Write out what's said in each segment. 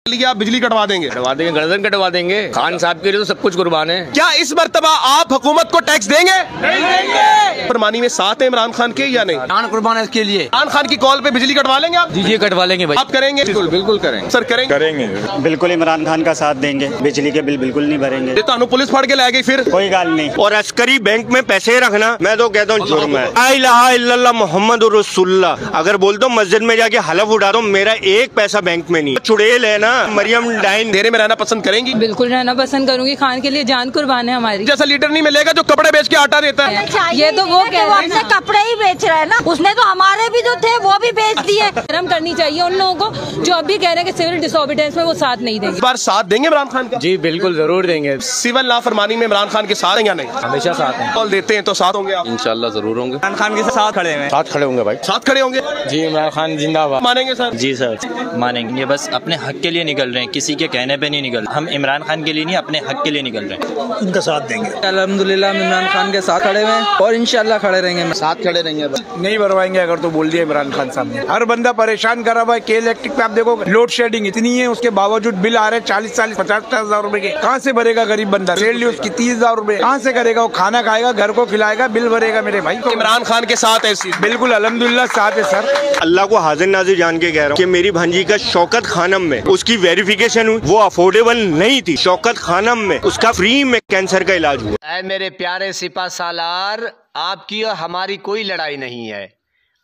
लिया आप बिजली कटवा देंगे? गर्दन कटवा देंगे। खान साहब के लिए तो सब कुछ कुर्बान है। क्या इस मर्तबा आप हुकूमत को टैक्स देंगे? नहीं देंगे। फरमानी में साथ है इमरान खान के या नहीं? जान कुर्बान है इसके लिए। इमरान खान की कॉल पे बिजली कटवा लेंगे आप? जी कटवा लेंगे भाई। आप करेंगे? बिल्कुल बिल्कुल करेंगे सर। करेंगे बिल्कुल इमरान खान का साथ देंगे। बिजली के बिल बिल्कुल नहीं भरेंगे। तो पुलिस फड़ के लाएगी फिर कोई गाल नहीं। और अस्करी बैंक में पैसे रखना मैं तो कहता हूँ जुर्म है। ला इलाहा इल्लल्लाह मोहम्मद रसूलुल्लाह। अगर बोल दो मस्जिद में जाके हलफ उठा दो मेरा एक पैसा बैंक में नहीं। चुड़ैल है ना मरियम डाइन। डेरे में रहना पसंद करेंगी? बिल्कुल रहना पसंद करूंगी। खान के लिए जान कुर्बान है हमारी। जैसा लीडर नहीं मिलेगा जो कपड़े बेच के आटा देता है। ये तो वो कह रहे हैं कपड़े ही बेच रहे हैं ना। उसने तो हमारे भी जो थे वो भी बेच दिए। शर्म करनी चाहिए उन लोगों को जो अभी कह रहे हैं कि सिविल डिसोबीडियंस में वो साथ नहीं देंगे। इस बार साथ देंगे इमरान खान का? जी बिल्कुल जरूर देंगे। सिविल नाफरमानी में इमरान खान के साथ हैं या नहीं? हमेशा साथ हैं। कॉल देते हैं तो साथ होंगे आप? इंशाल्लाह जरूर होंगे। इमरान खान के साथ खड़े हैं। साथ खड़े होंगे भाई। साथ खड़े होंगे जी। इमरान खान जिंदाबाद। मानेंगे सर? जी सर मानेंगे। ये बस अपने हक के लिए निकल रहे हैं, किसी के कहने पे नहीं निकल। हम इमरान खान के लिए नहीं अपने हक के लिए निकल रहे हैं। इनका साथ देंगे। अल्हम्दुलिल्लाह हम इमरान खान के साथ खड़े हुए हैं और इंशाल्लाह खड़े रहेंगे। साथ खड़े रहेंगे। नहीं भरवाएंगे अगर तो बोल दिया इमरान खान साहब ने। हर बंदा परेशान करा हुआ है। के इलेक्ट्रिक पे आप देखो लोड शेडिंग इतनी है, उसके बावजूद बिल आ रहे हैं 40-50 हजार रुपए के। कहाँ से भरेगा गरीब बंदा? सैलरी उसकी 30,000 रुपए कहाँ से करेगा? वो खाना खाएगा, घर को खिलाएगा, बिल भरेगा मेरे भाई। तो इमरान खान के साथ ऐसी बिल्कुल अल्हम्दुलिल्लाह साथ है सर। अल्लाह को हाजिर नाजिर जान के कह रहा हूँ कि मेरी भांजी का शौकत खानम में उसकी वेरिफिकेशन हुई, वो अफोर्डेबल नहीं थी। शौकत खानम में उसका फ्री में कैंसर का इलाज हुआ। ऐ मेरे प्यारे सिपा सालार, आपकी और हमारी कोई लड़ाई नहीं है।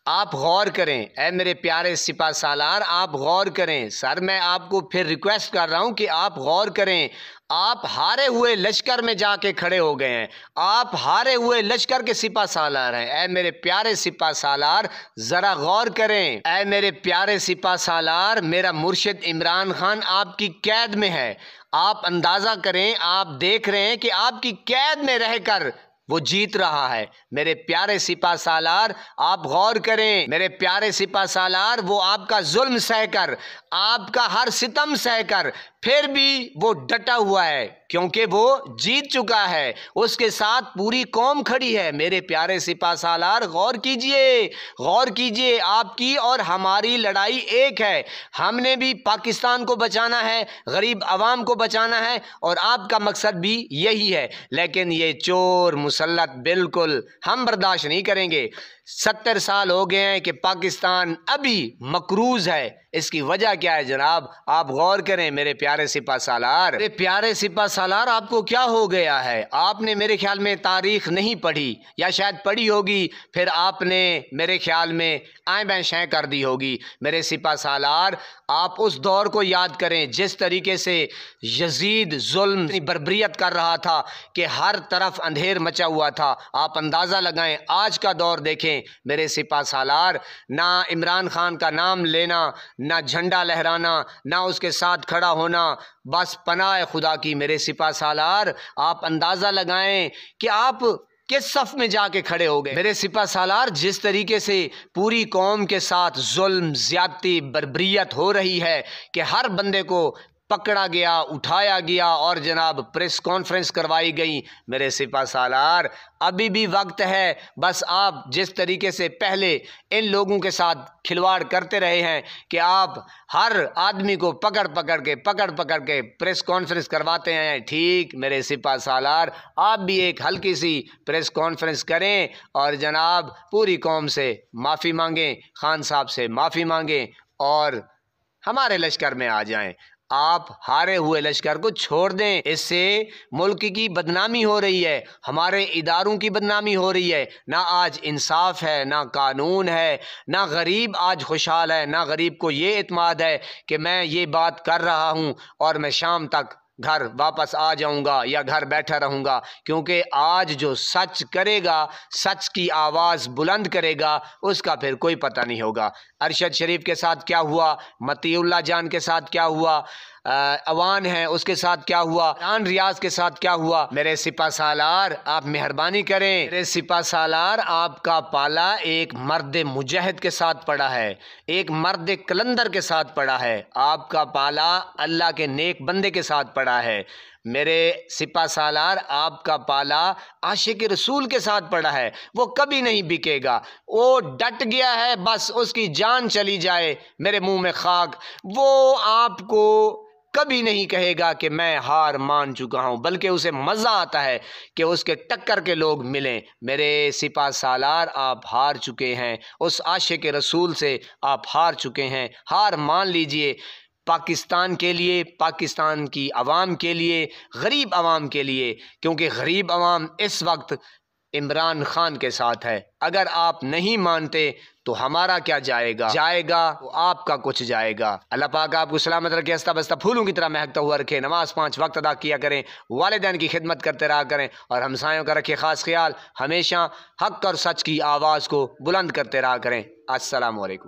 आप गौर करें। ऐ मेरे प्यारे सिपा सालार, आप गौर करें। सर मैं आपको फिर रिक्वेस्ट कर रहा हूं कि आप गौर करें। आप हारे हुए लश्कर में जाके खड़े हो गए हैं। आप हारे हुए लश्कर के सिपा सालार हैं। ऐ मेरे प्यारे सिपा सालार जरा गौर करें। ऐ मेरे प्यारे सिपा सालार, मेरा मुर्शिद इमरान खान आपकी कैद में है। आप अंदाजा करें, आप देख रहे हैं कि आपकी कैद में रहकर वो जीत रहा है। मेरे प्यारे सिपा सालार आप गौर करें। मेरे प्यारे सिपा सालार, वो आपका जुल्म सहकर, आपका हर सितम सहकर फिर भी वो डटा हुआ है क्योंकि वो जीत चुका है। उसके साथ पूरी कौम खड़ी है। मेरे प्यारे सिपा सालार गौर कीजिए, गौर कीजिए। आपकी और हमारी लड़ाई एक है। हमने भी पाकिस्तान को बचाना है, गरीब आवाम को बचाना है और आपका मकसद भी यही है। लेकिन ये चोर मुसल्लत बिल्कुल हम बर्दाश्त नहीं करेंगे। 70 साल हो गए हैं कि पाकिस्तान अभी मकरूज है। इसकी वजह क्या है जनाब? आप गौर करें मेरे प्यारे सिपा सालार। मेरे प्यारे सिपा सालार, आपको क्या हो गया है? आपने मेरे ख्याल में तारीख नहीं पढ़ी, या शायद पढ़ी होगी, फिर आपने मेरे ख्याल में आए बैं शै कर दी होगी। मेरे सिपा सालार, आप उस दौर को याद करें जिस तरीके से यजीद जुल्म बर्बरियत कर रहा था कि हर तरफ अंधेर मचा हुआ था। आप अंदाज़ा लगाएं, आज का दौर देखें मेरे सिपा सालार। ना इमरान खान का नाम लेना, ना झंडा लहराना, ना उसके साथ खड़ा होना, बस पनाह खुदा की। मेरे सिपा सालार आप अंदाज़ा लगाएं कि आप किस सफ में जाके खड़े हो गए। मेरे सिपा सालार, जिस तरीके से पूरी कौम के साथ जुल्म, ज्यादती, बर्बरियत हो रही है कि हर बंदे को पकड़ा गया, उठाया गया और जनाब प्रेस कॉन्फ्रेंस करवाई गई। मेरे सिपा सालार अभी भी वक्त है। बस आप जिस तरीके से पहले इन लोगों के साथ खिलवाड़ करते रहे हैं कि आप हर आदमी को पकड़ पकड़ के प्रेस कॉन्फ्रेंस करवाते हैं, ठीक मेरे सिपा सालार आप भी एक हल्की सी प्रेस कॉन्फ्रेंस करें और जनाब पूरी कौम से माफ़ी मांगें, खान साहब से माफ़ी मांगें और हमारे लश्कर में आ जाएं। आप हारे हुए लश्कर को छोड़ दें। इससे मुल्क की बदनामी हो रही है, हमारे इदारों की बदनामी हो रही है। ना आज इंसाफ है, ना कानून है, ना गरीब आज खुशहाल है, ना गरीब को ये इत्मीद है कि मैं ये बात कर रहा हूँ और मैं शाम तक घर वापस आ जाऊंगा या घर बैठा रहूंगा। क्योंकि आज जो सच करेगा, सच की आवाज़ बुलंद करेगा, उसका फिर कोई पता नहीं होगा। अरशद शरीफ के साथ क्या हुआ, मतीउल्लाह जान के साथ क्या हुआ, अवान है उसके साथ क्या हुआ, आन रियाज के साथ क्या हुआ। मेरे सिपा सालार आप मेहरबानी करें। मेरे सिपा सालार आपका पाला एक मर्द मुजाहिद के साथ पड़ा है, एक मर्द कलंदर के साथ पड़ा है। आपका पाला अल्लाह के नेक बंदे के साथ पड़ा है। मेरे सिपा सालार, आपका पाला आशिक रसूल के साथ पड़ा है, वो कभी नहीं बिकेगा। वो डट गया है, बस उसकी जान चली जाए मेरे मुंह में खाक। वो आपको कभी नहीं कहेगा कि मैं हार मान चुका हूं, बल्कि उसे मज़ा आता है कि उसके टक्कर के लोग मिलें। मेरे सिपा सालार, आप हार चुके हैं, उस आशिक रसूल से आप हार चुके हैं। हार मान लीजिए, पाकिस्तान के लिए, पाकिस्तान की आवाम के लिए, गरीब आवाम के लिए, क्योंकि गरीब आवाम इस वक्त इमरान खान के साथ है। अगर आप नहीं मानते तो हमारा क्या जाएगा, तो आपका कुछ जाएगा। अल्लाह पाक आपको सलामत रखे, हंसता बसता फूलों की तरह महकता हुआ रखे। नमाज 5 वक्त अदा किया करें, वालिदैन की खिदमत करते रहा करें, और हमसायों का रखे खास ख्याल। हमेशा हक और सच की आवाज़ को बुलंद करते रहा करें। अस्सलामु अलैकुम।